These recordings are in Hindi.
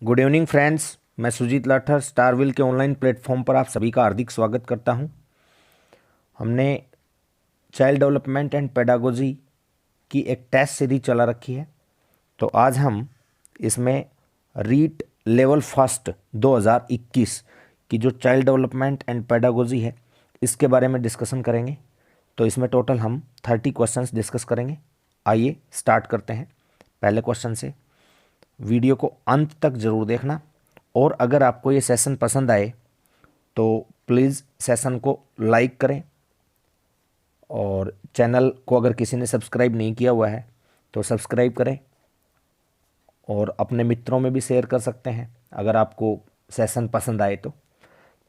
गुड इवनिंग फ्रेंड्स, मैं सुजीत लाठर स्टारविल के ऑनलाइन प्लेटफॉर्म पर आप सभी का हार्दिक स्वागत करता हूं। हमने चाइल्ड डेवलपमेंट एंड पेडागोजी की एक टेस्ट सीरीज चला रखी है। तो आज हम इसमें रीट लेवल फर्स्ट 2021 की जो चाइल्ड डेवलपमेंट एंड पेडागोजी है इसके बारे में डिस्कशन करेंगे। तो इसमें टोटल हम 30 क्वेश्चंस डिस्कस करेंगे। आइए स्टार्ट करते हैं पहले क्वेश्चन से। वीडियो को अंत तक ज़रूर देखना और अगर आपको ये सेशन पसंद आए तो प्लीज़ सेशन को लाइक करें और चैनल को अगर किसी ने सब्सक्राइब नहीं किया हुआ है तो सब्सक्राइब करें और अपने मित्रों में भी शेयर कर सकते हैं अगर आपको सेशन पसंद आए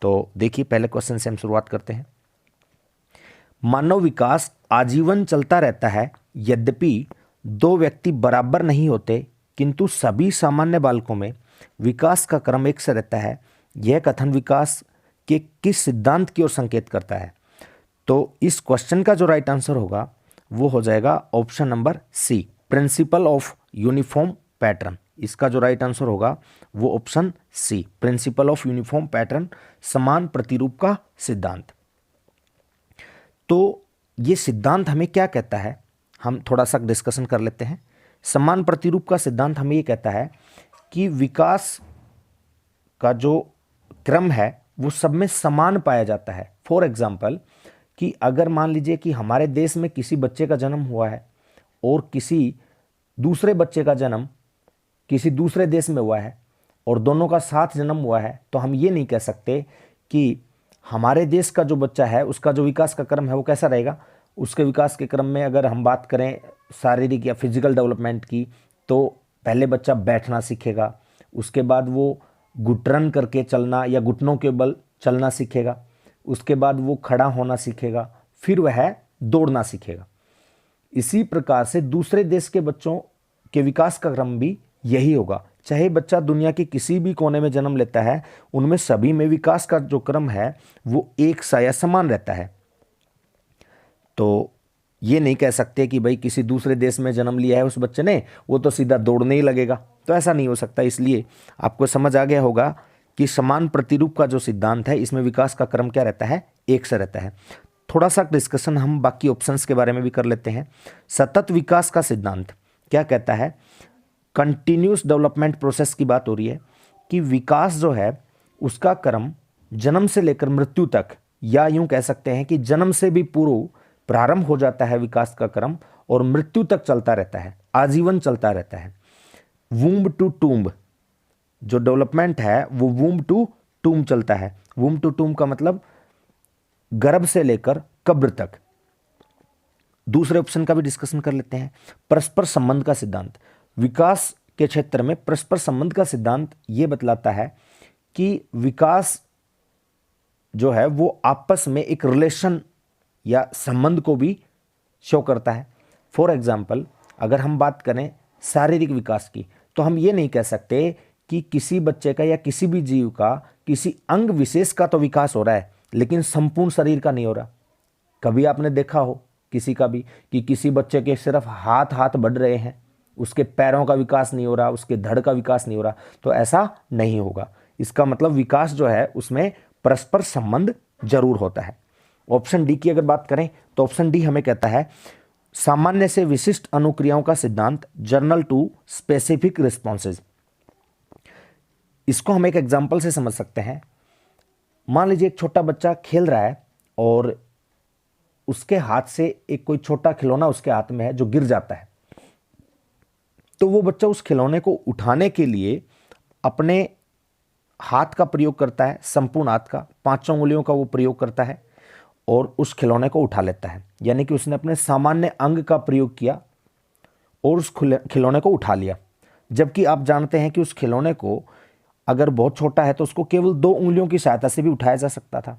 तो देखिए पहले क्वेश्चन से हम शुरुआत करते हैं। मानव विकास आजीवन चलता रहता है, यद्यपि दो व्यक्ति बराबर नहीं होते किंतु सभी सामान्य बालकों में विकास का क्रम एक से रहता है। यह कथन विकास के किस सिद्धांत की ओर संकेत करता है? तो इस क्वेश्चन का जो राइट आंसर होगा वो हो जाएगा option number C, principle of uniform pattern. इसका जो राइट आंसर होगा वो option C, principle of uniform pattern, समान प्रतिरूप का सिद्धांत। तो ये सिद्धांत हमें क्या कहता है, हम थोड़ा सा डिस्कशन कर लेते हैं। समान प्रतिरूप का सिद्धांत हमें ये कहता है कि विकास का जो क्रम है वो सब में समान पाया जाता है। फॉर एग्जाम्पल कि अगर मान लीजिए कि हमारे देश में किसी बच्चे का जन्म हुआ है और किसी दूसरे बच्चे का जन्म किसी दूसरे देश में हुआ है और दोनों का साथ जन्म हुआ है, तो हम ये नहीं कह सकते कि हमारे देश का जो बच्चा है उसका जो विकास का क्रम है वो कैसा रहेगा। उसके विकास के क्रम में अगर हम बात करें शारीरिक या फिजिकल डेवलपमेंट की, तो पहले बच्चा बैठना सीखेगा, उसके बाद वो घुटन करके चलना या घुटनों के बल चलना सीखेगा, उसके बाद वो खड़ा होना सीखेगा, फिर वह दौड़ना सीखेगा। इसी प्रकार से दूसरे देश के बच्चों के विकास का क्रम भी यही होगा। चाहे बच्चा दुनिया के किसी भी कोने में जन्म लेता है, उनमें सभी में विकास का जो क्रम है वो एक सा या समान रहता है। तो ये नहीं कह सकते कि भाई किसी दूसरे देश में जन्म लिया है उस बच्चे ने, वो तो सीधा दौड़ने ही लगेगा, तो ऐसा नहीं हो सकता। इसलिए आपको समझ आ गया होगा कि समान प्रतिरूप का जो सिद्धांत है इसमें विकास का क्रम क्या रहता है, एक से रहता है। थोड़ा सा डिस्कशन हम बाकी ऑप्शंस के बारे में भी कर लेते हैं। सतत विकास का सिद्धांत क्या कहता है? कंटिन्यूस डेवलपमेंट प्रोसेस की बात हो रही है कि विकास जो है उसका क्रम जन्म से लेकर मृत्यु तक, या यूं कह सकते हैं कि जन्म से भी पूर्व प्रारंभ हो जाता है विकास का क्रम और मृत्यु तक चलता रहता है, आजीवन चलता रहता है। वूम्ब टू टूम्ब जो डेवलपमेंट है वो वूम्ब टू टूम्ब चलता है। वूम्ब टू टूम्ब का मतलब गर्भ से लेकर कब्र तक। दूसरे ऑप्शन का भी डिस्कशन कर लेते हैं। परस्पर संबंध का सिद्धांत, विकास के क्षेत्र में परस्पर संबंध का सिद्धांत ये बतलाता है कि विकास जो है वो आपस में एक रिलेशन या संबंध को भी शो करता है। फॉर एग्जाम्पल अगर हम बात करें शारीरिक विकास की, तो हम ये नहीं कह सकते कि किसी बच्चे का या किसी भी जीव का किसी अंग विशेष का तो विकास हो रहा है लेकिन संपूर्ण शरीर का नहीं हो रहा। कभी आपने देखा हो किसी का भी कि किसी बच्चे के सिर्फ हाथ बढ़ रहे हैं, उसके पैरों का विकास नहीं हो रहा, उसके धड़ का विकास नहीं हो रहा, तो ऐसा नहीं होगा। इसका मतलब विकास जो है उसमें परस्पर संबंध जरूर होता है। ऑप्शन डी की अगर बात करें तो ऑप्शन डी हमें कहता है सामान्य से विशिष्ट अनुक्रियाओं का सिद्धांत, जर्नल टू स्पेसिफिक रिस्पॉन्सेज। इसको हम एक एग्जाम्पल से समझ सकते हैं। मान लीजिए एक छोटा बच्चा खेल रहा है और उसके हाथ से एक कोई छोटा खिलौना उसके हाथ में है जो गिर जाता है, तो वो बच्चा उस खिलौने को उठाने के लिए अपने हाथ का प्रयोग करता है, संपूर्ण हाथ का, पांचों उंगलियों का वो प्रयोग करता है और उस खिलौने को उठा लेता है। यानी कि उसने अपने सामान्य अंग का प्रयोग किया और उस खिलौने को उठा लिया। जबकि आप जानते हैं कि उस खिलौने को अगर बहुत छोटा है तो उसको केवल 2 उंगलियों की सहायता से भी उठाया जा सकता था।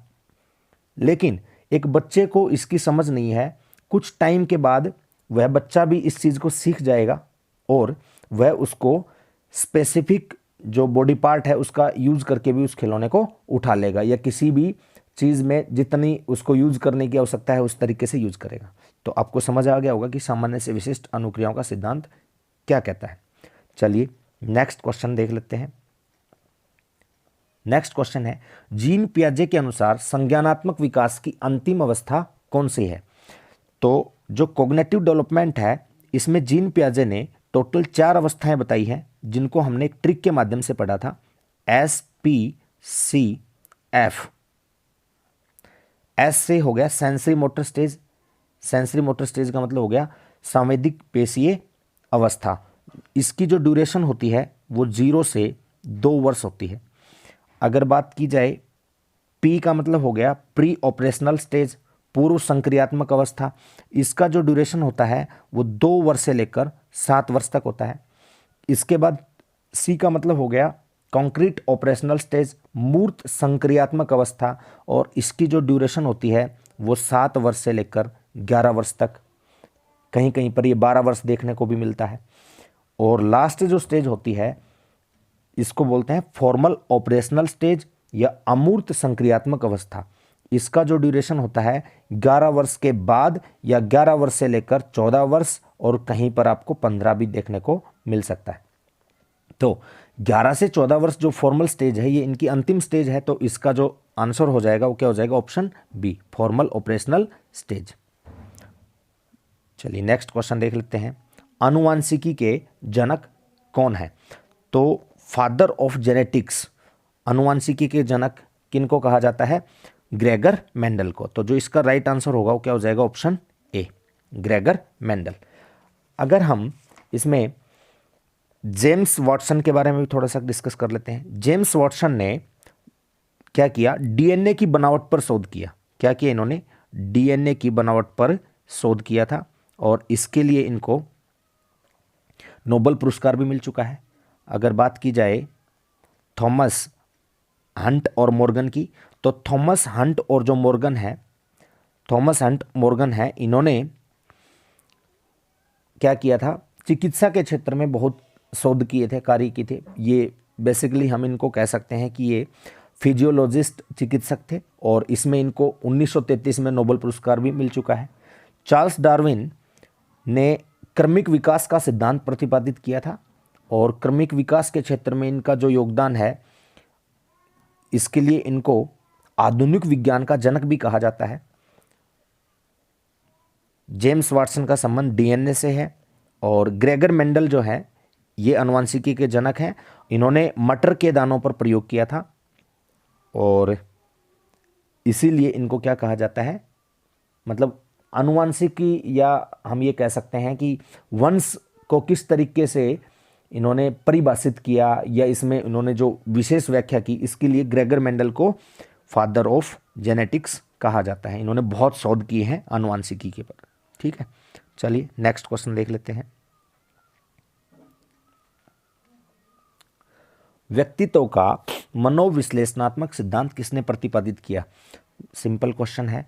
लेकिन एक बच्चे को इसकी समझ नहीं है। कुछ टाइम के बाद वह बच्चा भी इस चीज़ को सीख जाएगा और वह उसको स्पेसिफिक जो बॉडी पार्ट है उसका यूज़ करके भी उस खिलौने को उठा लेगा, या किसी भी चीज़ में जितनी उसको यूज़ करने की आवश्यकता है उस तरीके से यूज़ करेगा। तो आपको समझ आ गया होगा कि सामान्य से विशिष्ट अनुक्रियाओं का सिद्धांत क्या कहता है। चलिए नेक्स्ट क्वेश्चन देख लेते हैं। नेक्स्ट क्वेश्चन है, जीन पियाजे के अनुसार संज्ञानात्मक विकास की अंतिम अवस्था कौन सी है? तो जो कॉग्निटिव डेवलपमेंट है, इसमें जीन पियाजे ने टोटल 4 अवस्थाएं बताई हैं, जिनको हमने एक ट्रिक के माध्यम से पढ़ा था, SPCF। एस से हो गया sensory motor stage, sensory motor stage का मतलब हो गया संवेदिक पेशीय अवस्था। इसकी जो ड्यूरेशन होती है वो 0 से 2 वर्ष होती है। अगर बात की जाए, पी का मतलब हो गया प्री ऑपरेशनल स्टेज, पूर्व संक्रियात्मक अवस्था। इसका जो ड्यूरेशन होता है वो 2 वर्ष से लेकर 7 वर्ष तक होता है। इसके बाद सी का मतलब हो गया कॉन्क्रीट ऑपरेशनल स्टेज, मूर्त संक्रियात्मक अवस्था, और इसकी जो ड्यूरेशन होती है वो 7 वर्ष से लेकर 11 वर्ष तक, कहीं कहीं पर ये 12 वर्ष देखने को भी मिलता है। और लास्ट जो स्टेज होती है इसको बोलते हैं फॉर्मल ऑपरेशनल स्टेज या अमूर्त संक्रियात्मक अवस्था। इसका जो ड्यूरेशन होता है 11 वर्ष के बाद या 11 वर्ष से लेकर 14 वर्ष, और कहीं पर आपको 15 भी देखने को मिल सकता है। तो 11 से 14 वर्ष जो फॉर्मल स्टेज है, ये इनकी अंतिम स्टेज है। तो इसका जो आंसर हो जाएगा वो क्या हो जाएगा? Option B, formal operational stage. चलिए नेक्स्ट क्वेश्चन देख लेते हैं, आनुवांशिकी के जनक कौन है? तो फादर ऑफ जेनेटिक्स, आनुवांशिकी के जनक किनको कहा जाता है? ग्रेगर मेंडल को। तो जो इसका राइट आंसर होगा वो क्या हो जाएगा? Option A, Gregor Mendel. अगर हम इसमें जेम्स वाटसन के बारे में भी थोड़ा सा डिस्कस कर लेते हैं। जेम्स वाटसन ने क्या किया? डीएनए की बनावट पर शोध किया। क्या किया इन्होंने? डीएनए की बनावट पर शोध किया था, और इसके लिए इनको नोबेल पुरस्कार भी मिल चुका है। अगर बात की जाए थॉमस हंट और मॉर्गन की, तो थॉमस हंट और जो मॉर्गन है, थॉमस हंट मॉर्गन है, इन्होंने क्या किया था? चिकित्सा के क्षेत्र में बहुत शोध किए थे, कार्य किए थे। ये बेसिकली हम इनको कह सकते हैं कि ये फिजियोलॉजिस्ट चिकित्सक थे, और इसमें इनको 1933 में नोबेल पुरस्कार भी मिल चुका है। चार्ल्स डार्विन ने क्रमिक विकास का सिद्धांत प्रतिपादित किया था, और क्रमिक विकास के क्षेत्र में इनका जो योगदान है, इसके लिए इनको आधुनिक विज्ञान का जनक भी कहा जाता है। जेम्स वाटसन का संबंध डीएनए से है, और ग्रेगर मेंडल जो है ये आनुवांशिकी के जनक हैं। इन्होंने मटर के दानों पर प्रयोग किया था, और इसीलिए इनको क्या कहा जाता है? मतलब आनुवांशिकी, या हम ये कह सकते हैं कि वंश को किस तरीके से इन्होंने परिभाषित किया, या इसमें इन्होंने जो विशेष व्याख्या की, इसके लिए ग्रेगर मेंडल को फादर ऑफ जेनेटिक्स कहा जाता है। इन्होंने बहुत शोध किए हैं आनुवांशिकी के पर। ठीक है, चलिए नेक्स्ट क्वेश्चन देख लेते हैं। व्यक्तित्व का मनोविश्लेषणात्मक सिद्धांत किसने प्रतिपादित किया? सिंपल क्वेश्चन है,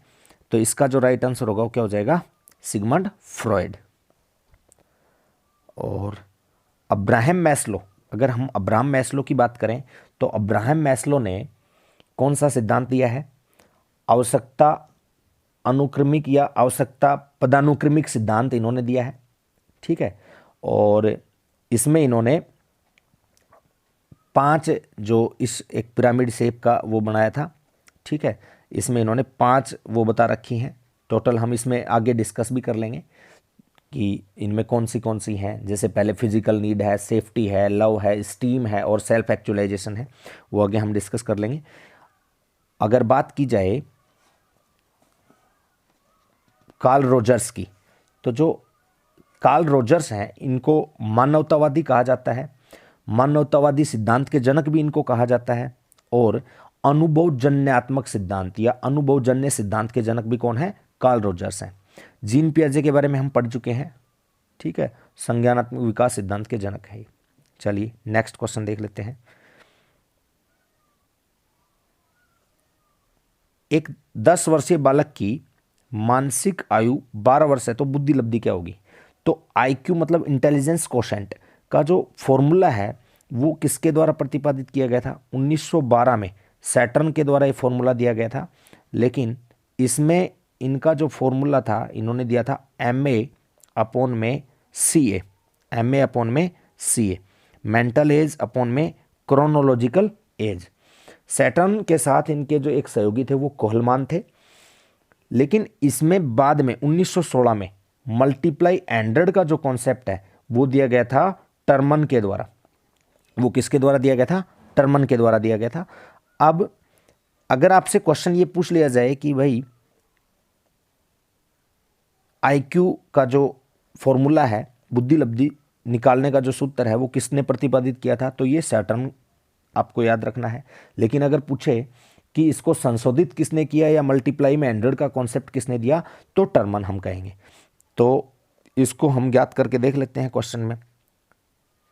तो इसका जो राइट आंसर होगा वो क्या हो जाएगा? Sigmund Freud. और अब्राहम मैस्लो, अगर हम अब्राहम मैस्लो की बात करें, तो अब्राहम मैस्लो ने कौन सा सिद्धांत दिया है? आवश्यकता अनुक्रमिक या आवश्यकता पदानुक्रमिक सिद्धांत इन्होंने दिया है। ठीक है, और इसमें इन्होंने 5 जो इस एक पिरामिड शेप का वो बनाया था। ठीक है, इसमें इन्होंने 5 वो बता रखी हैं। टोटल हम इसमें आगे डिस्कस भी कर लेंगे कि इनमें कौन सी हैं। जैसे पहले फिजिकल नीड है, सेफ्टी है, लव है, स्टीम है, और सेल्फ एक्चुअलाइजेशन है, वो आगे हम डिस्कस कर लेंगे। अगर बात की जाए कार्ल रोजर्स की, तो जो कार्ल रोजर्स हैं इनको मानवतावादी कहा जाता है। मानवतावादी सिद्धांत के जनक भी इनको कहा जाता है, और अनुभवजन्यात्मक सिद्धांत या अनुभवजन्य सिद्धांत के जनक भी कौन है? कार्ल रोजर्स हैं। जीन पियाजे के बारे में हम पढ़ चुके हैं। ठीक है, संज्ञानात्मक विकास सिद्धांत के जनक है। चलिए नेक्स्ट क्वेश्चन देख लेते हैं। एक 10 वर्षीय बालक की मानसिक आयु 12 वर्ष है, तो बुद्धि लब्धि क्या होगी? तो आईक्यू मतलब इंटेलिजेंस कोशेंट का जो फॉर्मूला है वो किसके द्वारा प्रतिपादित किया गया था? 1912 में सैटर्न के द्वारा ये फॉर्मूला दिया गया था। लेकिन इसमें इनका जो फॉर्मूला था, इन्होंने दिया था MA/CA, MA/CA, mental as upon में क्रोनोलॉजिकल एज। सैटर्न के साथ इनके जो एक सहयोगी थे वो कोहलमान थे, लेकिन इसमें बाद में 1916 में मल्टीप्लाई एंड्रेड का जो कॉन्सेप्ट है वो दिया गया था टर्मन के द्वारा। वो किसके द्वारा दिया गया था? टर्मन के द्वारा दिया गया था। अब अगर आपसे क्वेश्चन ये पूछ लिया जाए कि भाई आईक्यू का जो फॉर्मूला है, बुद्धि लब्धि निकालने का जो सूत्र है, वो किसने प्रतिपादित किया था, तो ये सैटर्न आपको याद रखना है। लेकिन अगर पूछे कि इसको संशोधित किसने किया या मल्टीप्लाई में एंड्रेड का कॉन्सेप्ट किसने दिया, तो टर्मन हम कहेंगे। तो इसको हम ज्ञात करके देख लेते हैं क्वेश्चन में।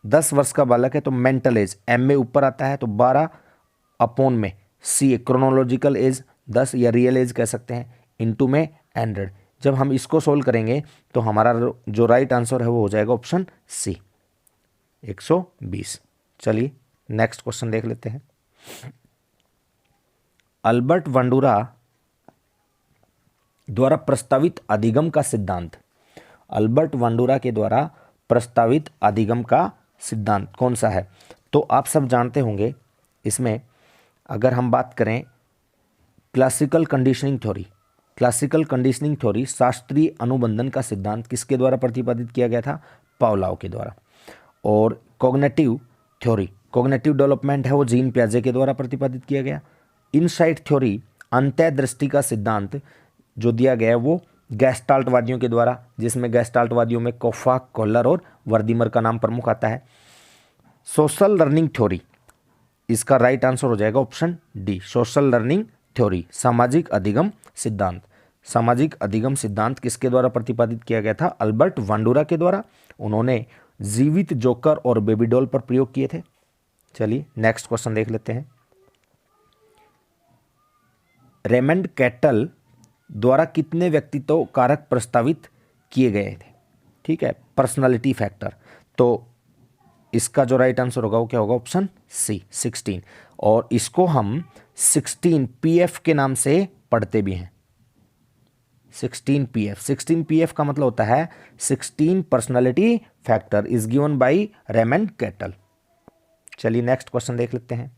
10 वर्ष का बालक है तो मेंटल एज एम में ऊपर आता है, तो 12 अपॉन में सी क्रोनोलॉजिकल एज 10 या रियल एज कह सकते हैं, इनटू में 100। जब हम इसको सोल्व करेंगे तो हमारा जो राइट आंसर है वो हो जाएगा ऑप्शन सी 120। चलिए नेक्स्ट क्वेश्चन देख लेते हैं। अल्बर्ट बंडूरा द्वारा प्रस्तावित अधिगम का सिद्धांत, अल्बर्ट बंडूरा के द्वारा प्रस्तावित अधिगम का सिद्धांत कौन सा है? तो आप सब जानते होंगे, इसमें अगर हम बात करें classical conditioning theory, classical conditioning theory शास्त्रीय अनुबंधन का सिद्धांत किसके द्वारा प्रतिपादित किया गया था? पावलोव के द्वारा। और कॉग्निटिव थ्योरी, कॉग्निटिव डेवलपमेंट है वो जीन पियाजे के द्वारा प्रतिपादित किया गया। इनसाइट थ्योरी, अंतःदृष्टि का सिद्धांत जो दिया गया है वो गैस्टाल्टवादियों के द्वारा, जिसमें गैस्टाल्टवादियों में कोफा, कोहलर और वर्दीमर का नाम प्रमुख आता है। सोशल लर्निंग थ्योरी, इसका राइट आंसर हो जाएगा option D, social learning theory, सामाजिक अधिगम सिद्धांत। सामाजिक अधिगम सिद्धांत किसके द्वारा प्रतिपादित किया गया था? अल्बर्ट बंडूरा के द्वारा। उन्होंने जीवित जोकर और बेबी डॉल पर प्रयोग किए थे। चलिए नेक्स्ट क्वेश्चन देख लेते हैं। रेमंड कैटल द्वारा कितने व्यक्तित्व कारक प्रस्तावित किए गए थे? ठीक है, पर्सनालिटी फैक्टर। तो इसका जो राइट आंसर होगा वो क्या होगा? Option C 16। और इसको हम 16 पीएफ के नाम से पढ़ते भी हैं। 16 पीएफ, 16 पीएफ का मतलब होता है 16 personality factor is given by Raymond cattle. चलिए नेक्स्ट क्वेश्चन देख लेते हैं।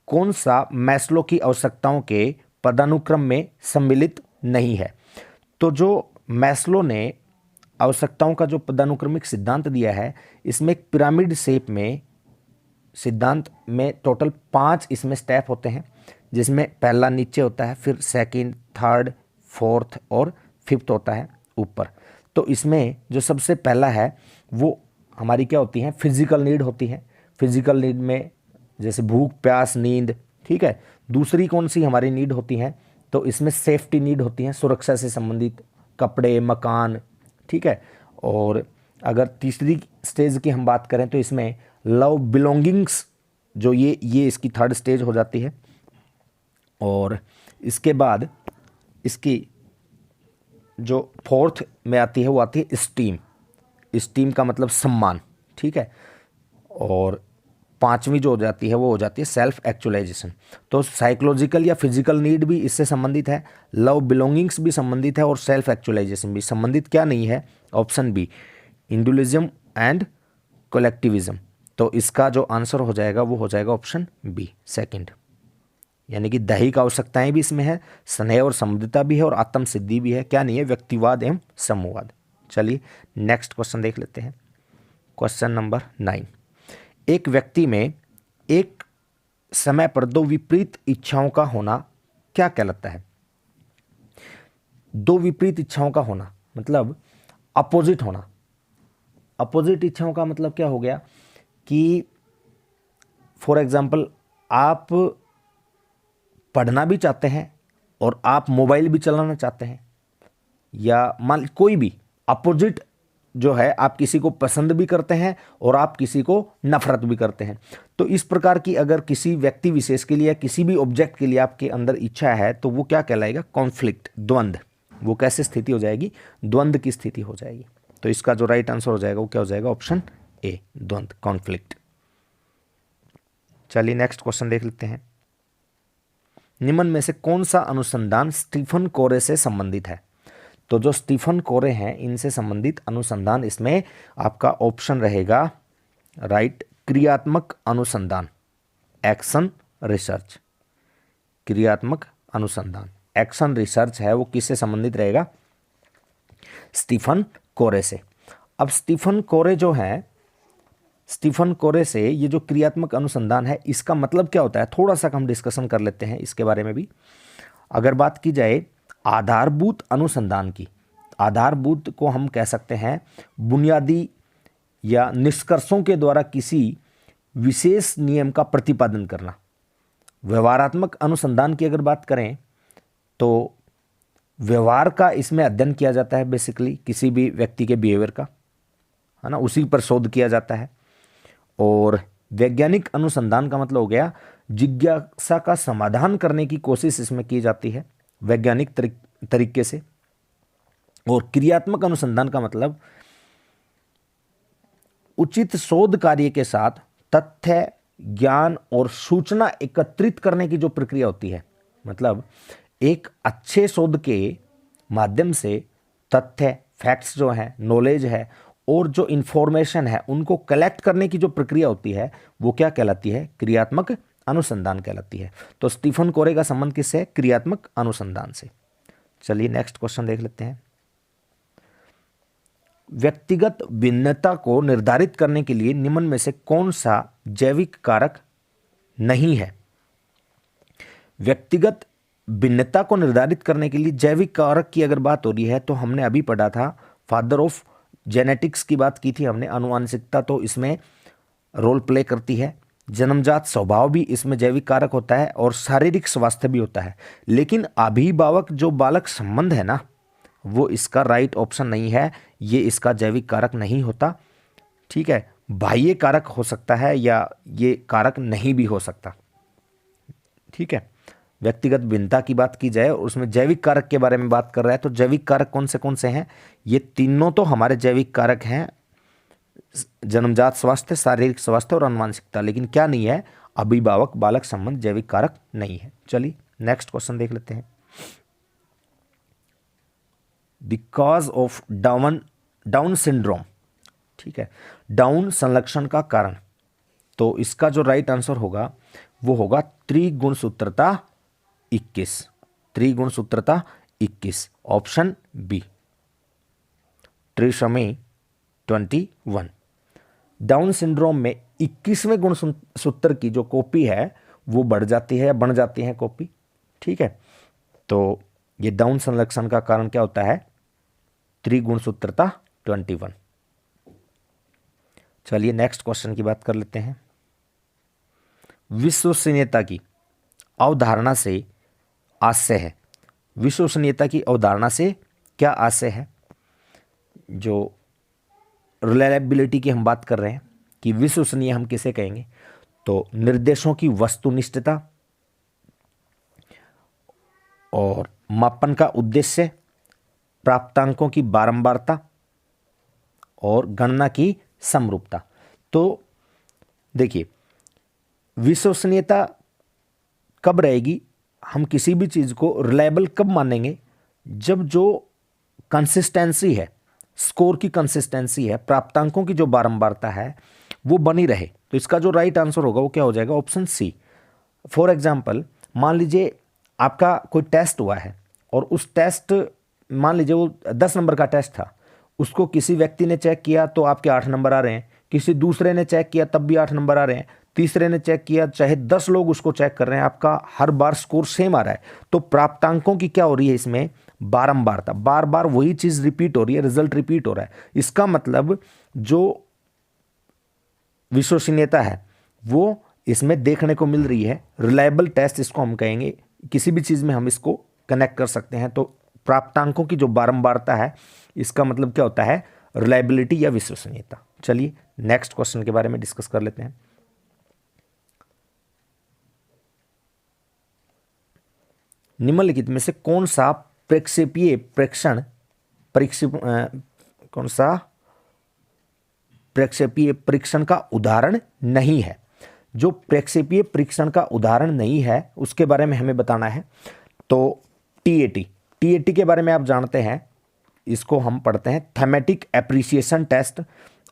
कौन सा मैस्लो की आवश्यकताओं के पदानुक्रम में सम्मिलित नहीं है? तो जो मैस्लो ने आवश्यकताओं का जो पदानुक्रमिक सिद्धांत दिया है, इसमें एक पिरामिड शेप में सिद्धांत में टोटल 5 इसमें स्टेप होते हैं, जिसमें पहला नीचे होता है, फिर सेकंड, थर्ड, फोर्थ और फिफ्थ होता है ऊपर। तो इसमें जो सबसे पहला है वो हमारी क्या होती है? फिजिकल नीड होती है। फिजिकल नीड में जैसे भूख, प्यास, नींद, ठीक है। दूसरी कौन सी हमारी नीड होती है? तो इसमें सेफ्टी नीड होती है, सुरक्षा से संबंधित, कपड़े, मकान, ठीक है। और अगर तीसरी स्टेज की हम बात करें तो इसमें लव, बिलोंगिंग्स, जो ये इसकी थर्ड स्टेज हो जाती है। और इसके बाद इसकी जो फोर्थ में आती है वो आती है स्टीम। स्टीम का मतलब सम्मान, ठीक है। और पांचवी जो हो जाती है वो हो जाती है सेल्फ एक्चुअलाइजेशन। तो साइकोलॉजिकल या फिजिकल नीड भी इससे संबंधित है, लव, बिलोंगिंग्स भी संबंधित है और सेल्फ एक्चुअलाइजेशन भी संबंधित। क्या नहीं है? Option B, individualism and collectivism. तो इसका जो आंसर हो जाएगा वो हो जाएगा ऑप्शन बी, सेकंड। यानी कि दैहिक आवश्यकताएं भी इसमें है, स्नेह और समृद्धता भी है और आत्म सिद्धि भी है। क्या नहीं है? व्यक्तिवाद एवं समूहवाद। चलिए नेक्स्ट क्वेश्चन देख लेते हैं। Question number 9। एक व्यक्ति में एक समय पर दो विपरीत इच्छाओं का होना क्या कहलाता है? दो विपरीत इच्छाओं का होना मतलब अपोजिट होना। अपोजिट इच्छाओं का मतलब क्या हो गया कि फॉर एग्जाम्पल आप पढ़ना भी चाहते हैं और आप मोबाइल भी चलाना चाहते हैं, या मान कोई भी अपोजिट जो है, आप किसी को पसंद भी करते हैं और आप किसी को नफरत भी करते हैं। तो इस प्रकार की अगर किसी व्यक्ति विशेष के लिए, किसी भी ऑब्जेक्ट के लिए आपके अंदर इच्छा है तो वो क्या कहलाएगा? कॉन्फ्लिक्ट, द्वंद्व। वो कैसे स्थिति हो जाएगी? द्वंद्व की स्थिति हो जाएगी। तो इसका जो राइट आंसर हो जाएगा वो क्या हो जाएगा? ऑप्शन ए, द्वंद्व, कॉन्फ्लिक्ट। चलिए नेक्स्ट क्वेश्चन देख लेते हैं। निम्न में से कौन सा अनुसंधान स्टीफन कोरे से संबंधित है? तो जो स्टीफन कोरे हैं इनसे संबंधित अनुसंधान, इसमें आपका ऑप्शन रहेगा राइट क्रियात्मक अनुसंधान, एक्शन रिसर्च। क्रियात्मक अनुसंधान, एक्शन रिसर्च है वो किससे संबंधित रहेगा? स्टीफन कोरे से। अब स्टीफन कोरे जो है, स्टीफन कोरे से ये जो क्रियात्मक अनुसंधान है इसका मतलब क्या होता है, थोड़ा सा हम डिस्कशन कर लेते हैं इसके बारे में भी। अगर बात की जाए आधारभूत अनुसंधान की, आधारभूत को हम कह सकते हैं बुनियादी या निष्कर्षों के द्वारा किसी विशेष नियम का प्रतिपादन करना। व्यवहारात्मक अनुसंधान की अगर बात करें तो व्यवहार का इसमें अध्ययन किया जाता है, बेसिकली किसी भी व्यक्ति के बिहेवियर का, है ना, उसी पर शोध किया जाता है। और वैज्ञानिक अनुसंधान का मतलब हो गया जिज्ञासा का समाधान करने की कोशिश इसमें की जाती है वैज्ञानिक तरीके से। और क्रियात्मक अनुसंधान का मतलब उचित शोध कार्य के साथ तथ्य, ज्ञान और सूचना एकत्रित करने की जो प्रक्रिया होती है, मतलब एक अच्छे शोध के माध्यम से तथ्य, फैक्ट्स जो हैं, नॉलेज है और जो इंफॉर्मेशन है उनको कलेक्ट करने की जो प्रक्रिया होती है वो क्या कहलाती है? क्रियात्मक अनुसंधान कहलाती है। तो स्टीफन कोरे का संबंध किससे है? क्रियात्मक अनुसंधान से। चलिए नेक्स्ट क्वेश्चन देख लेते हैं। व्यक्तिगत भिन्नता को निर्धारित करने के लिए निम्न में से कौन सा जैविक कारक नहीं है? व्यक्तिगत भिन्नता को निर्धारित करने के लिए जैविक कारक की अगर बात हो रही है तो हमने अभी पढ़ा था, फादर ऑफ जेनेटिक्स की बात की थी हमने। आनुवांशिकता तो इसमें रोल प्ले करती है, जन्मजात स्वभाव भी इसमें जैविक कारक होता है और शारीरिक स्वास्थ्य भी होता है। लेकिन अभिभावक जो बालक संबंध है ना, वो इसका राइट ऑप्शन नहीं है, ये इसका जैविक कारक नहीं होता। ठीक है, बाह्य कारक हो सकता है या ये कारक नहीं भी हो सकता। ठीक है, व्यक्तिगत भिन्नता की बात की जाए और उसमें जैविक कारक के बारे में बात कर रहा है तो जैविक कारक कौन से हैं? ये तीनों तो हमारे जैविक कारक हैं, जन्मजात स्वास्थ्य, शारीरिक स्वास्थ्य और आनुवांशिकता। लेकिन क्या नहीं है? अभिभावक बालक संबंध जैविक कारक नहीं है। चलिए नेक्स्ट क्वेश्चन देख लेते हैं। बिकॉज ऑफ डाउन सिंड्रोम, ठीक है, डाउन संलक्षण का कारण, तो इसका जो राइट आंसर होगा वो होगा त्रिगुणसूत्रता 21। त्रिगुणसूत्रता 21, option B, trisomy 21। Down syndrome में 21वें गुणसूत्र की जो कॉपी है वो बढ़ जाती है या बन जाती है कॉपी। ठीक है, तो ये डाउन संलक्षण का कारण क्या होता है? त्रिगुणसूत्रता 21। चलिए नेक्स्ट क्वेश्चन की बात कर लेते हैं। विश्वसनीयता की अवधारणा से आशय है। विश्वसनीयता की अवधारणा से क्या आशय है? जो रिलायबिलिटी की हम बात कर रहे हैं कि विश्वसनीय हम किसे कहेंगे, तो निर्देशों की वस्तुनिष्ठता और मापन का उद्देश्य, प्राप्तांकों की बारंबारता और गणना की समरूपता। तो देखिए, विश्वसनीयता कब रहेगी? हम किसी भी चीज़ को रिलायबल कब मानेंगे? जब जो कंसिस्टेंसी है, स्कोर की कंसिस्टेंसी है, प्राप्तांकों की जो बारंबारता है वो बनी रहे। तो इसका जो राइट आंसर होगा वो क्या हो जाएगा? Option C. फॉर एग्जाम्पल, मान लीजिए आपका कोई टेस्ट हुआ है और उस टेस्ट, मान लीजिए वो 10 नंबर का टेस्ट था, उसको किसी व्यक्ति ने चेक किया तो आपके 8 नंबर आ रहे हैं, किसी दूसरे ने चेक किया तब भी 8 नंबर आ रहे हैं, तीसरे ने चेक किया, चाहे 10 लोग उसको चेक कर रहे हैं, आपका हर बार स्कोर सेम आ रहा है। तो प्राप्तांकों की क्या हो रही है इसमें? बारंबारता, बार बार वही चीज रिपीट हो रही है, रिजल्ट रिपीट हो रहा है। इसका मतलब जो विश्वसनीयता है वो इसमें देखने को मिल रही है। रिलायबल टेस्ट इसको हम कहेंगे, किसी भी चीज में हम इसको कनेक्ट कर सकते हैं। तो प्राप्तांकों की जो बारंबारता है इसका मतलब क्या होता है? रिलायबिलिटी या विश्वसनीयता। चलिए नेक्स्ट क्वेश्चन के बारे में डिस्कस कर लेते हैं। निम्नलिखित में से कौन सा प्रक्षेपीय प्रेक्षण कौन सा प्रक्षेपीय परीक्षण का उदाहरण नहीं है? जो प्रक्षेपीय परीक्षण का उदाहरण नहीं है उसके बारे में हमें बताना है। तो टीएटी के बारे में आप जानते हैं, इसको हम पढ़ते हैं थैमेटिक एप्रिसिएशन टेस्ट,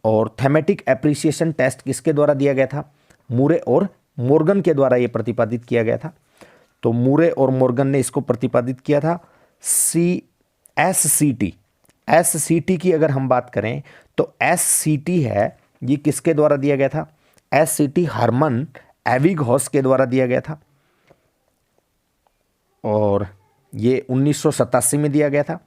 और थेमेटिक एप्रिसिएशन टेस्ट किसके द्वारा दिया गया था? मूरे और मॉर्गन के द्वारा ये प्रतिपादित किया गया था। तो मूरे और मॉर्गन ने इसको प्रतिपादित किया था। एससीटी की अगर हम बात करें तो एससीटी है, ये किसके द्वारा दिया गया था? एससीटी हर्मन एविगहॉस के द्वारा दिया गया था और ये 1987 में दिया गया था।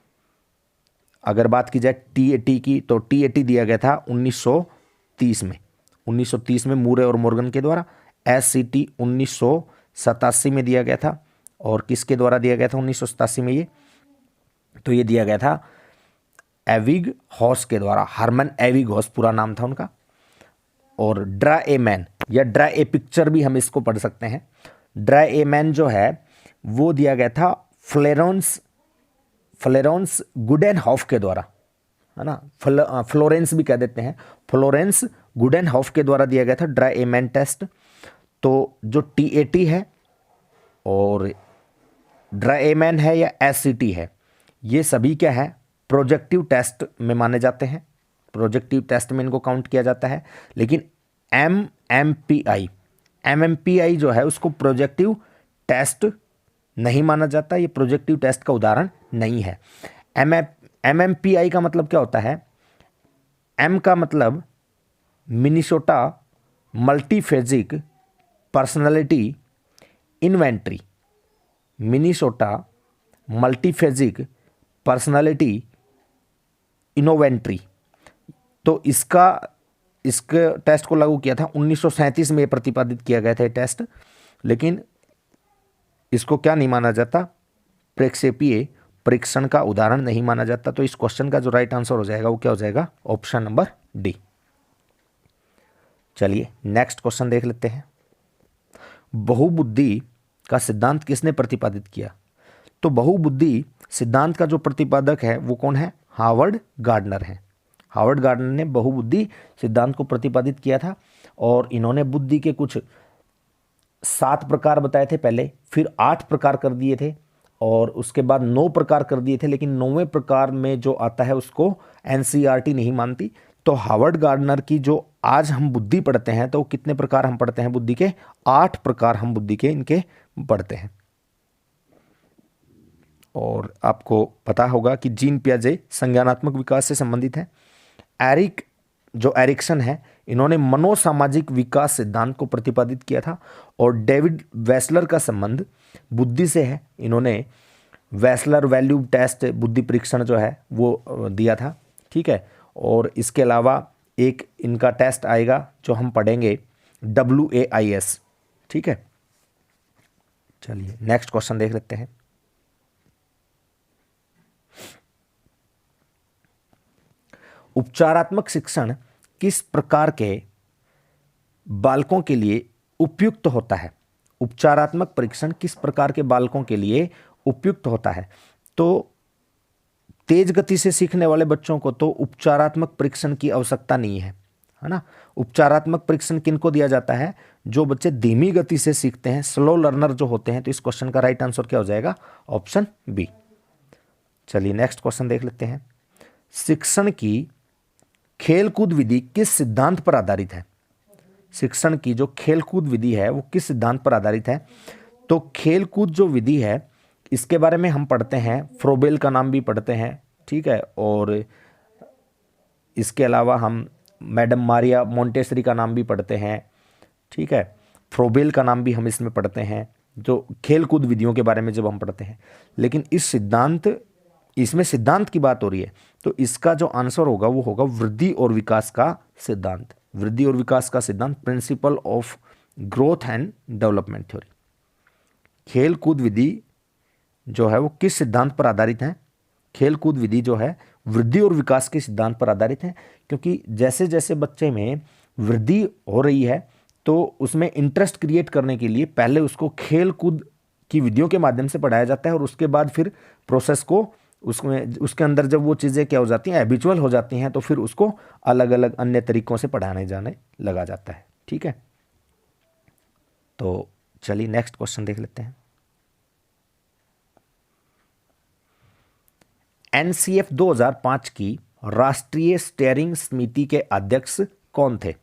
अगर बात की जाए टीएटी की तो टीएटी दिया गया था 1930 में। 1930 में मूरे और मॉर्गन के द्वारा। एससीटी 1987 में दिया गया था और किसके द्वारा दिया गया था 1987 में ये? तो ये दिया गया था एविगहॉस के द्वारा, हर्मन एविगहॉस पूरा नाम था उनका। और ड्राएमैन या ड्राएपिक्चर भी हम इसको पढ़ सकते हैं। ड्राएमैन जो है वो दिया गया था फ्लोरेंस गुडेनहॉफ के द्वारा, है ना, फ्लोरेंस भी कह देते हैं, फ्लोरेंस गुडेनहॉफ के द्वारा दिया गया था ड्राएमैन टेस्ट। तो जो टीएटी है और ड्राएमैन है या एससीटी है, ये सभी क्या है? प्रोजेक्टिव टेस्ट में माने जाते हैं, प्रोजेक्टिव टेस्ट में इनको काउंट किया जाता है। लेकिन एमएमपीआई जो है उसको प्रोजेक्टिव टेस्ट नहीं माना जाता, ये प्रोजेक्टिव टेस्ट का उदाहरण नहीं है। एमएमपीआई का मतलब क्या होता है? एम का मतलब Minnesota multiphasic personality inventory, Minnesota multiphasic personality inventory. तो इसके टेस्ट को लागू किया था 1937 में, ये प्रतिपादित किया गया था ये टेस्ट। लेकिन इसको क्या नहीं माना जाता? प्रेक्षेपीय परीक्षण का उदाहरण नहीं माना जाता। तो इस क्वेश्चन का जो राइट आंसर हो जाएगा वो क्या हो जाएगा? Option number D. चलिए नेक्स्ट क्वेश्चन देख लेते हैं। बहुबुद्धि का सिद्धांत किसने प्रतिपादित किया? तो बहुबुद्धि सिद्धांत का जो प्रतिपादक है वो कौन है? हार्वर्ड गार्डनर है। हार्वर्ड गार्डनर ने बहुबुद्धि सिद्धांत को प्रतिपादित किया था और इन्होंने बुद्धि के कुछ 7 प्रकार बताए थे पहले, फिर 8 प्रकार कर दिए थे और उसके बाद 9 प्रकार कर दिए थे। लेकिन 9वें प्रकार में जो आता है उसको एनसीईआरटी नहीं मानती। तो हार्वर्ड गार्डनर की जो आज हम बुद्धि पढ़ते हैं तो कितने प्रकार हम पढ़ते हैं बुद्धि के? 8 प्रकार हम बुद्धि के इनके पढ़ते हैं। और आपको पता होगा कि जीन पियाजे संज्ञानात्मक विकास से संबंधित है। एरिक्सन है, इन्होंने मनोसामाजिक विकास सिद्धांत को प्रतिपादित किया था। और डेविड वेसलर का संबंध बुद्धि से है, इन्होंने वेसलर वैल्यू टेस्ट बुद्धि परीक्षण जो है वो दिया था। ठीक है, और इसके अलावा एक इनका टेस्ट आएगा जो हम पढ़ेंगे WAIS। ठीक है, चलिए नेक्स्ट क्वेश्चन देख लेते हैं। उपचारात्मक शिक्षण किस प्रकार के बालकों के लिए उपयुक्त होता है? उपचारात्मक परीक्षण किस प्रकार के बालकों के लिए उपयुक्त होता है? तो तेज गति से सीखने वाले बच्चों को तो उपचारात्मक परीक्षण की आवश्यकता नहीं है ना। उपचारात्मक परीक्षण किनको दिया जाता है? जो बच्चे धीमी गति से सीखते हैं, स्लो लर्नर जो होते हैं। तो इस क्वेश्चन का राइट आंसर क्या हो जाएगा? Option B. चलिए नेक्स्ट क्वेश्चन देख लेते हैं। शिक्षण की खेलकूद विधि किस सिद्धांत पर आधारित है? शिक्षण की जो खेलकूद विधि है वो किस सिद्धांत पर आधारित है? तो खेलकूद जो विधि है इसके बारे में हम पढ़ते हैं, फ्रोबेल का नाम भी पढ़ते हैं। ठीक है, और इसके अलावा हम मैडम मारिया मोंटेसरी का नाम भी पढ़ते हैं। ठीक है, फ्रोबेल का नाम भी हम इसमें पढ़ते हैं, जो खेलकूद विधियों के बारे में जब हम पढ़ते हैं। लेकिन इसमें सिद्धांत की बात हो रही है तो इसका जो आंसर होगा वो होगा वृद्धि और विकास का सिद्धांत। वृद्धि और विकास का सिद्धांत, principle of growth and development theory. खेलकूद विधि जो है वो किस सिद्धांत पर आधारित है? खेलकूद विधि जो है वृद्धि और विकास के सिद्धांत पर आधारित है, क्योंकि जैसे जैसे बच्चे में वृद्धि हो रही है तो उसमें इंटरेस्ट क्रिएट करने के लिए पहले उसको खेलकूद की विधियों के माध्यम से पढ़ाया जाता है और उसके बाद फिर प्रोसेस को उसके अंदर जब वो चीज़ें क्या हो जाती हैं, हैबिचुअल हो जाती हैं, तो फिर उसको अलग अलग अन्य तरीकों से पढ़ाने जाने लगा जाता है। ठीक है, तो चलिए नेक्स्ट क्वेश्चन देख लेते हैं। NCF 2005 की राष्ट्रीय स्टीयरिंग समिति के अध्यक्ष कौन थे?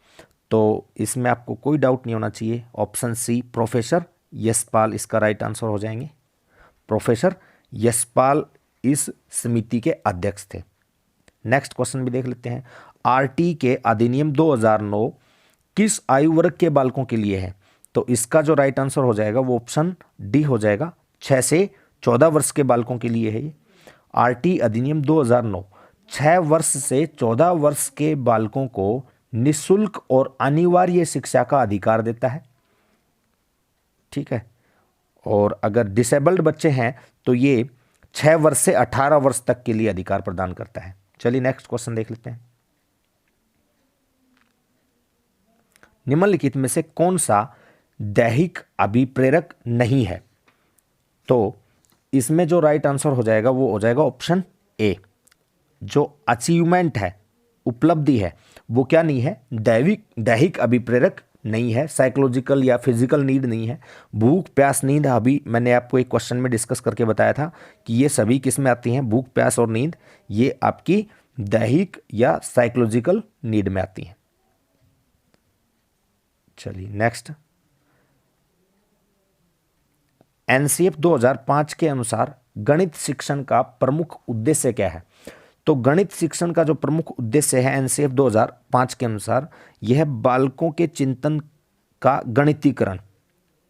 तो इसमें आपको कोई डाउट नहीं होना चाहिए, ऑप्शन सी प्रोफेसर यशपाल इसका राइट आंसर हो जाएंगे। प्रोफेसर यशपाल इस समिति के अध्यक्ष थे। नेक्स्ट क्वेश्चन भी देख लेते हैं। आरटी के अधिनियम 2009 किस आयु वर्ग के बालकों के लिए है? तो इसका जो राइट आंसर हो जाएगा वो ऑप्शन डी हो जाएगा, 6 से 14 वर्ष के बालकों के लिए है ये। आरटी अधिनियम 2009 6 वर्ष से 14 वर्ष के बालकों को निःशुल्क और अनिवार्य शिक्षा का अधिकार देता है, ठीक है। और अगर डिसेबल्ड बच्चे हैं तो ये 6 वर्ष से 18 वर्ष तक के लिए अधिकार प्रदान करता है। चलिए नेक्स्ट क्वेश्चन देख लेते हैं। निम्नलिखित में से कौन सा दैहिक अभिप्रेरक नहीं है? तो इसमें जो राइट आंसर हो जाएगा वो हो जाएगा ऑप्शन ए। जो अचीवमेंट है, उपलब्धि है, वो क्या नहीं है? दैहिक अभिप्रेरक नहीं है, साइकोलॉजिकल या फिजिकल नीड नहीं है। भूख प्यास नींद, अभी मैंने आपको एक क्वेश्चन में डिस्कस करके बताया था कि ये सभी किस में आती हैं, भूख प्यास और नींद, ये आपकी दैहिक या साइकोलॉजिकल नीड में आती हैं। चलिए नेक्स्ट। एनसीएफ 2005 के अनुसार गणित शिक्षण का प्रमुख उद्देश्य क्या है? तो गणित शिक्षण का जो प्रमुख उद्देश्य है एनसीएफ 2005 के अनुसार, यह बालकों के चिंतन का गणितीकरण,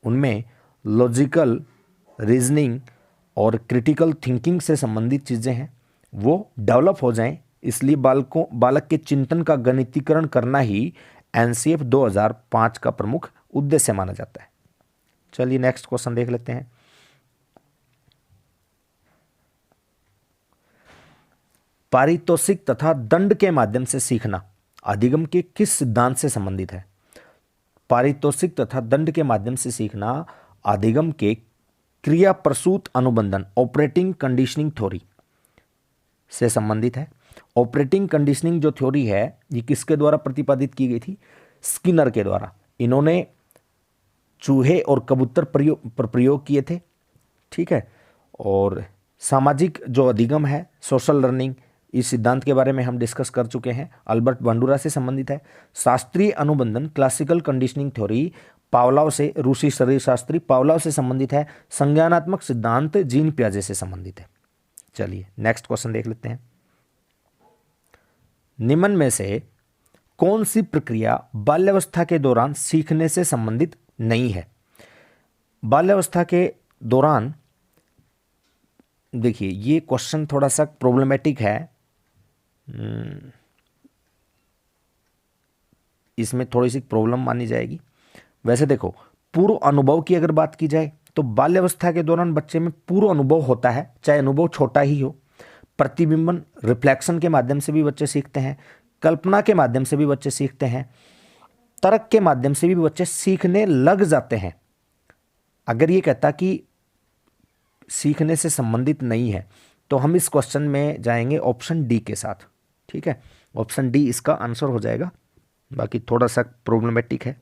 उनमें लॉजिकल रीजनिंग और क्रिटिकल थिंकिंग से संबंधित चीज़ें हैं वो डेवलप हो जाएं, इसलिए बालक के चिंतन का गणितीकरण करना ही एनसीएफ 2005 का प्रमुख उद्देश्य माना जाता है। चलिए नेक्स्ट क्वेश्चन देख लेते हैं। पारितोषिक तथा दंड के माध्यम से सीखना अधिगम के किस सिद्धांत से संबंधित है? पारितोषिक तथा दंड के माध्यम से सीखना अधिगम के क्रिया प्रसूत अनुबंधन ऑपरेटिंग कंडीशनिंग थ्योरी से संबंधित है। ऑपरेटिंग कंडीशनिंग जो थ्योरी है ये किसके द्वारा प्रतिपादित की गई थी? स्किनर के द्वारा। इन्होंने चूहे और कबूतर पर प्रयोग किए थे, ठीक है। और सामाजिक जो अधिगम है, सोशल लर्निंग, इस सिद्धांत के बारे में हम डिस्कस कर चुके हैं, अल्बर्ट बांडुरा से संबंधित है। शास्त्रीय अनुबंधन क्लासिकल कंडीशनिंग थ्योरी पावलोव से, रूसी शरीर शास्त्री पावलोव से संबंधित है। संज्ञानात्मक सिद्धांत जीन पियाजे से संबंधित है। चलिए नेक्स्ट क्वेश्चन देख लेते हैं। निम्न में से कौन सी प्रक्रिया बाल्यावस्था के दौरान सीखने से संबंधित नहीं है? बाल्यावस्था के दौरान देखिए ये क्वेश्चन थोड़ा सा प्रॉब्लमेटिक है, इसमें थोड़ी सी प्रॉब्लम मानी जाएगी। वैसे देखो, पूर्व अनुभव की अगर बात की जाए तो बाल्यावस्था के दौरान बच्चे में पूर्व अनुभव होता है, चाहे अनुभव छोटा ही हो। प्रतिबिंबन रिफ्लेक्शन के माध्यम से भी बच्चे सीखते हैं, कल्पना के माध्यम से भी बच्चे सीखते हैं, तर्क के माध्यम से भी बच्चे सीखने लग जाते हैं। अगर ये कहता कि सीखने से संबंधित नहीं है तो हम इस क्वेश्चन में जाएंगे ऑप्शन डी के साथ, ठीक है। ऑप्शन डी इसका आंसर हो जाएगा। बाकी थोड़ा सा प्रॉब्लमेटिक है,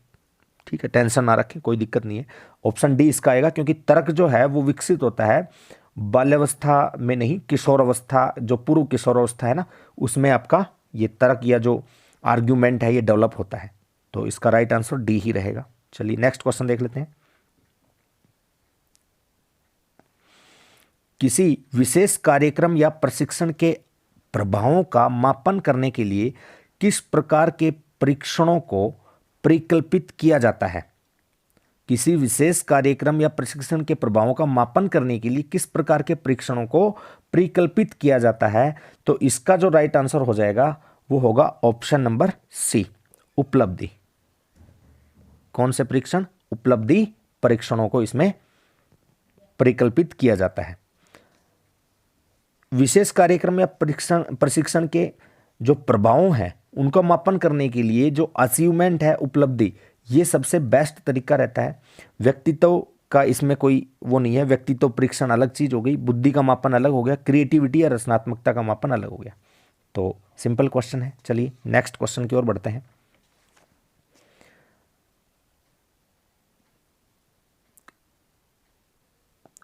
ठीक है, टेंशन ना रखें, कोई दिक्कत नहीं है। ऑप्शन डी इसका आएगा क्योंकि तर्क जो है वो विकसित होता है बाल्यावस्था में नहीं, किशोरावस्था, जो पूर्व किशोरावस्था है ना, उसमें आपका ये तर्क या जो आर्ग्यूमेंट है ये डेवलप होता है। तो इसका राइट आंसर डी ही रहेगा। चलिए नेक्स्ट क्वेश्चन देख लेते हैं। किसी विशेष कार्यक्रम या प्रशिक्षण के प्रभावों का मापन करने के लिए किस प्रकार के परीक्षणों को परिकल्पित किया जाता है? किसी विशेष कार्यक्रम या प्रशिक्षण के प्रभावों का मापन करने के लिए किस प्रकार के परीक्षणों को परिकल्पित किया जाता है? तो इसका जो राइट आंसर हो जाएगा वो होगा ऑप्शन नंबर सी, उपलब्धि। कौन से परीक्षण? उपलब्धि परीक्षणों को इसमें परिकल्पित किया जाता है। विशेष कार्यक्रम या प्रशिक्षण के जो प्रभाव हैं उनका मापन करने के लिए जो अचीवमेंट है, उपलब्धि, ये सबसे बेस्ट तरीका रहता है। व्यक्तित्व का इसमें कोई वो नहीं है, व्यक्तित्व परीक्षण अलग चीज हो गई, बुद्धि का मापन अलग हो गया, क्रिएटिविटी या रचनात्मकता का मापन अलग हो गया। तो सिंपल क्वेश्चन है। चलिए नेक्स्ट क्वेश्चन की ओर बढ़ते हैं।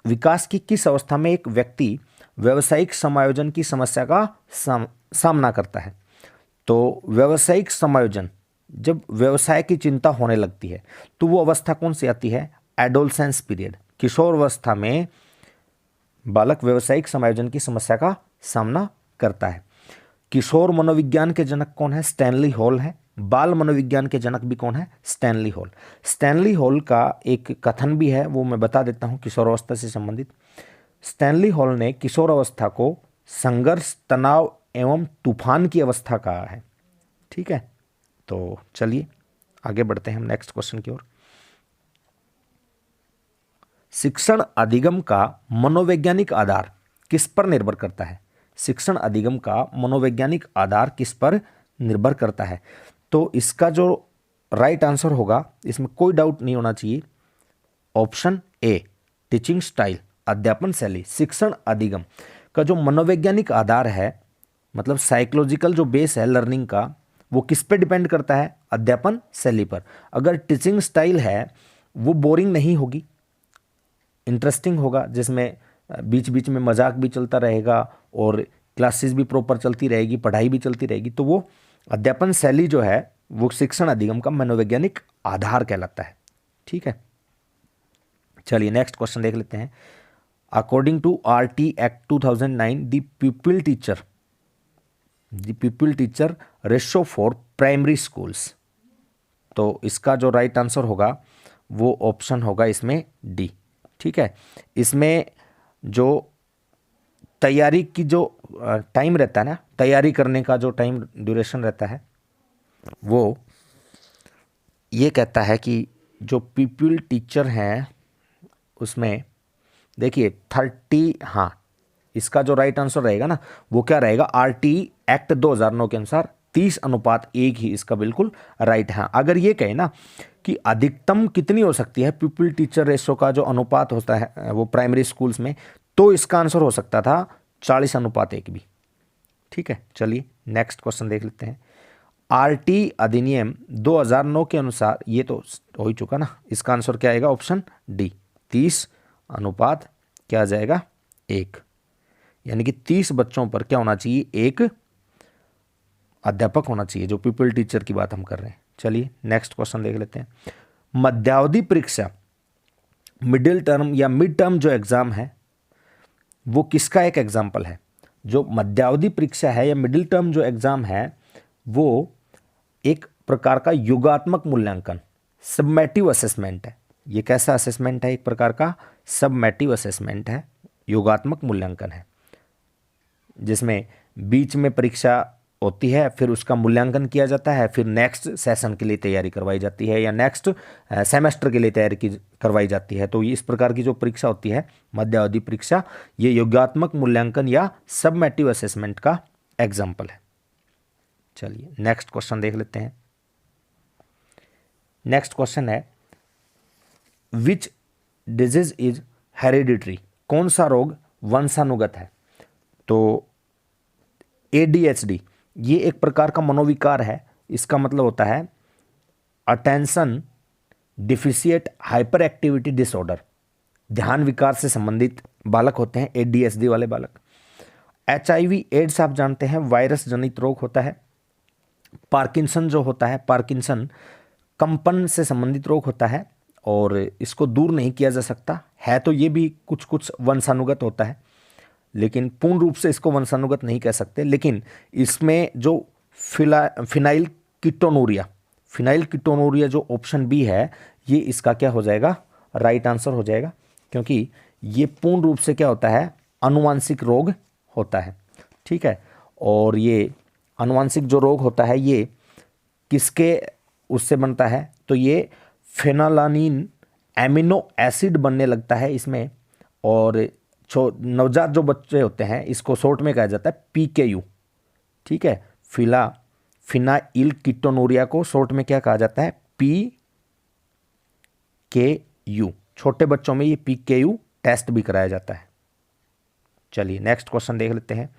विकास की किस अवस्था में एक व्यक्ति व्यावसायिक समायोजन की समस्या का सामना करता है। तो व्यावसायिक समायोजन, जब व्यवसाय की चिंता होने लगती है तो वो अवस्था कौन सी आती है? Adolescence period. किशोर अवस्था में बालक व्यावसायिक समायोजन की समस्या का सामना करता है। किशोर मनोविज्ञान के जनक कौन है? स्टैनली हॉल है। बाल मनोविज्ञान के जनक भी कौन है? Stanley hall. स्टैनली हॉल का एक कथन भी है, वो मैं बता देता हूं किशोरावस्था से संबंधित। स्टैनली हॉल ने किशोरावस्था को संघर्ष, तनाव एवं तूफान की अवस्था कहा है। ठीक है, तो चलिए आगे बढ़ते हैं हम नेक्स्ट क्वेश्चन की ओर। शिक्षण अधिगम का मनोवैज्ञानिक आधार किस पर निर्भर करता है? शिक्षण अधिगम का मनोवैज्ञानिक आधार किस पर निर्भर करता है? तो इसका जो राइट आंसर होगा, इसमें कोई डाउट नहीं होना चाहिए, ऑप्शन ए, टीचिंग स्टाइल, अध्यापन शैली। शिक्षण अधिगम का जो मनोवैज्ञानिक आधार है, मतलब साइकोलॉजिकल जो बेस है लर्निंग का, वो किस पे डिपेंड करता है? अध्यापन शैली पर। अगर टीचिंग स्टाइल है वो बोरिंग नहीं होगी, इंटरेस्टिंग होगा, जिसमें बीच बीच में मजाक भी चलता रहेगा और क्लासेस भी प्रॉपर चलती रहेगी, पढ़ाई भी चलती रहेगी, तो वो अध्यापन शैली जो है वो शिक्षण अधिगम का मनोवैज्ञानिक आधार कहलाता है। ठीक है, चलिए नेक्स्ट क्वेश्चन देख लेते हैं। According to RT act 2009 the people teacher ratio for primary schools. तो इसका जो राइट आंसर होगा वो ऑप्शन होगा इसमें डी। ठीक है, इसमें जो तैयारी की जो टाइम रहता है ना, तैयारी करने का जो टाइम ड्यूरेशन रहता है, वो ये कहता है कि जो पीपल टीचर हैं उसमें देखिए 30, हाँ इसका जो राइट आंसर रहेगा ना वो क्या रहेगा? RT एक्ट 2009 के अनुसार 30:1 ही इसका बिल्कुल राइट है। अगर ये कहे ना कि अधिकतम कितनी हो सकती है पीपल टीचर रेशो का जो अनुपात होता है वो प्राइमरी स्कूल्स में, तो इसका आंसर हो सकता था 40:1 भी। ठीक है, चलिए नेक्स्ट क्वेश्चन देख लेते हैं। RT अधिनियम 2009 के अनुसार, ये तो हो ही चुका ना, इसका आंसर क्या आएगा? ऑप्शन डी, 30:1 क्या आ जाएगा? 1। यानी कि 30 बच्चों पर क्या होना चाहिए? एक अध्यापक होना चाहिए, जो पीपल टीचर की बात हम कर रहे हैं। चलिए नेक्स्ट क्वेश्चन देख लेते हैं। मध्यावधि परीक्षा, मिडिल टर्म या मिड टर्म जो एग्जाम है वो किसका एक एग्जाम्पल है? जो मध्यावधि परीक्षा है या मिडिल टर्म जो एग्जाम है वो एक प्रकार का योगात्मक मूल्यांकन, सबमेटिव असेसमेंट है। ये कैसा असेसमेंट है? एक प्रकार का सबमेटिव असेसमेंट है, योगात्मक मूल्यांकन है, जिसमें बीच में परीक्षा होती है, फिर उसका मूल्यांकन किया जाता है, फिर नेक्स्ट सेशन के लिए तैयारी करवाई जाती है या नेक्स्ट सेमेस्टर के लिए तैयारी करवाई जाती है। तो इस प्रकार की जो परीक्षा होती है मध्यावधि परीक्षा, ये योगात्मक मूल्यांकन या सबमेटिव असेसमेंट का एग्जाम्पल है। चलिए नेक्स्ट क्वेश्चन देख लेते हैं। नेक्स्ट क्वेश्चन है, विच डिजीज इज हेरिडिटरी? कौन सा रोग वंशानुगत है? तो ADHD ये एक प्रकार का मनोविकार है। इसका मतलब होता है attention deficit hyper activity disorder. ध्यान विकार से संबंधित बालक होते हैं ADHD वाले बालक। HIV एड्स आप जानते हैं वायरस जनित रोग होता है। पार्किंसन जो होता है, पार्किंसन कंपन से संबंधित रोग होता है और इसको दूर नहीं किया जा सकता है। तो ये भी कुछ कुछ वंशानुगत होता है, लेकिन पूर्ण रूप से इसको वंशानुगत नहीं कह सकते। लेकिन इसमें जो फिनाइल कीटोनूरिया जो ऑप्शन बी है, ये इसका क्या हो जाएगा? राइट आंसर हो जाएगा, क्योंकि ये पूर्ण रूप से क्या होता है? आनुवांशिक रोग होता है। ठीक है, और ये आनुवांशिक जो रोग होता है ये किसके उससे बनता है? तो ये फेनालानिन एमिनो एसिड बनने लगता है इसमें, और नवजात जो बच्चे होते हैं इसको शॉर्ट में कहा जाता है PKU। ठीक है, फिनाइल कीटोनूरिया को शॉर्ट में क्या कहा जाता है? PKU। छोटे बच्चों में ये PKU टेस्ट भी कराया जाता है। चलिए नेक्स्ट क्वेश्चन देख लेते हैं।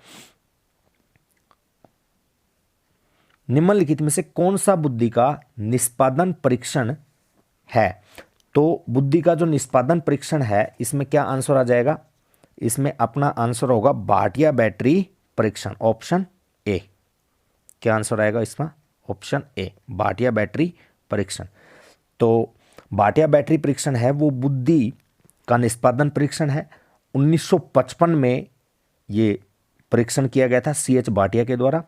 निम्नलिखित में से कौन सा बुद्धि का निष्पादन परीक्षण है? तो बुद्धि का जो निष्पादन परीक्षण है इसमें क्या आंसर आ जाएगा? इसमें अपना आंसर होगा भाटिया बैटरी परीक्षण, ऑप्शन ए। क्या आंसर आएगा इसमें? ऑप्शन ए, भाटिया बैटरी परीक्षण। तो भाटिया बैटरी परीक्षण है वो बुद्धि का निष्पादन परीक्षण है। 1955 में ये परीक्षण किया गया था CH भाटिया के द्वारा।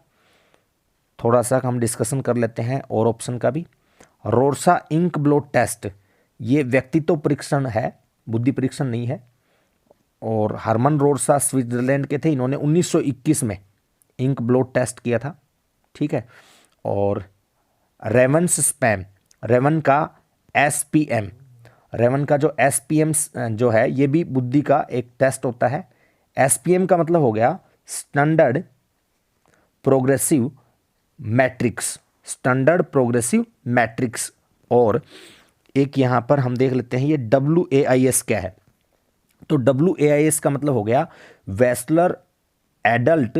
थोड़ा सा हम डिस्कशन कर लेते हैं और ऑप्शन का भी। रोर्सा इंक ब्लोट टेस्ट, ये व्यक्तित्व परीक्षण है, बुद्धि परीक्षण नहीं है। और हरमन रोर्सा स्विट्जरलैंड के थे, इन्होंने 1921 में इंक ब्लोट टेस्ट किया था, ठीक है। और रेवंस स्पैम, रेवन का SPM, रेवन का जो SPM जो है ये भी बुद्धि का एक टेस्ट होता है। SPM का मतलब हो गया standard progressive matrix, standard progressive matrix. और एक यहाँ पर हम देख लेते हैं ये WAIS क्या है। तो WAIS का मतलब हो गया Wechsler adult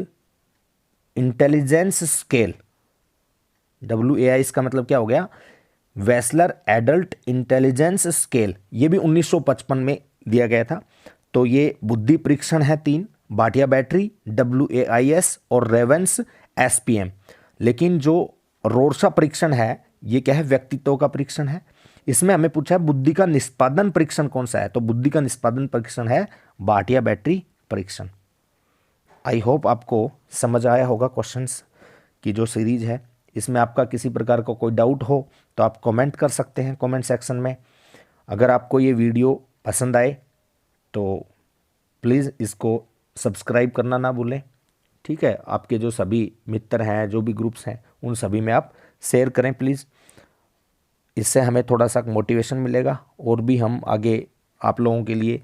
intelligence scale. WAIS का मतलब क्या हो गया? Wechsler adult intelligence scale. ये भी 1955 में दिया गया था। तो ये बुद्धि परीक्षण है 3, भाटिया बैटरी, WAIS और रेवेंस SPM। लेकिन जो रोर्सा परीक्षण है ये क्या है? व्यक्तित्व का परीक्षण है। इसमें हमें पूछा है बुद्धि का निष्पादन परीक्षण कौन सा है, तो बुद्धि का निष्पादन परीक्षण है भाटिया बैटरी परीक्षण। आई होप आपको समझ आया होगा क्वेश्चंस की जो सीरीज है। इसमें आपका किसी प्रकार का कोई डाउट हो तो आप कमेंट कर सकते हैं कमेंट सेक्शन में। अगर आपको ये वीडियो पसंद आए तो प्लीज़ इसको सब्सक्राइब करना ना भूलें, ठीक है। आपके जो सभी मित्र हैं, जो भी ग्रुप्स हैं, उन सभी में आप शेयर करें प्लीज़। इससे हमें थोड़ा सा मोटिवेशन मिलेगा और भी हम आगे आप लोगों के लिए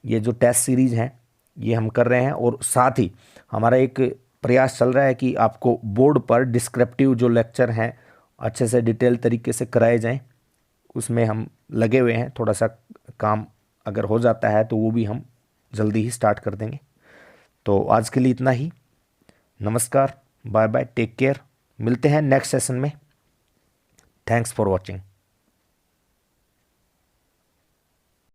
ये जो टेस्ट सीरीज़ हैं ये हम कर रहे हैं। और साथ ही हमारा एक प्रयास चल रहा है कि आपको बोर्ड पर डिस्क्रिप्टिव जो लेक्चर हैं अच्छे से डिटेल तरीके से कराए जाएं, उसमें हम लगे हुए हैं। थोड़ा सा काम अगर हो जाता है तो वो भी हम जल्दी ही स्टार्ट कर देंगे। तो आज के लिए इतना ही। नमस्कार, बाय बाय, टेक केयर। मिलते हैं नेक्स्ट सेशन में। Thanks for watching.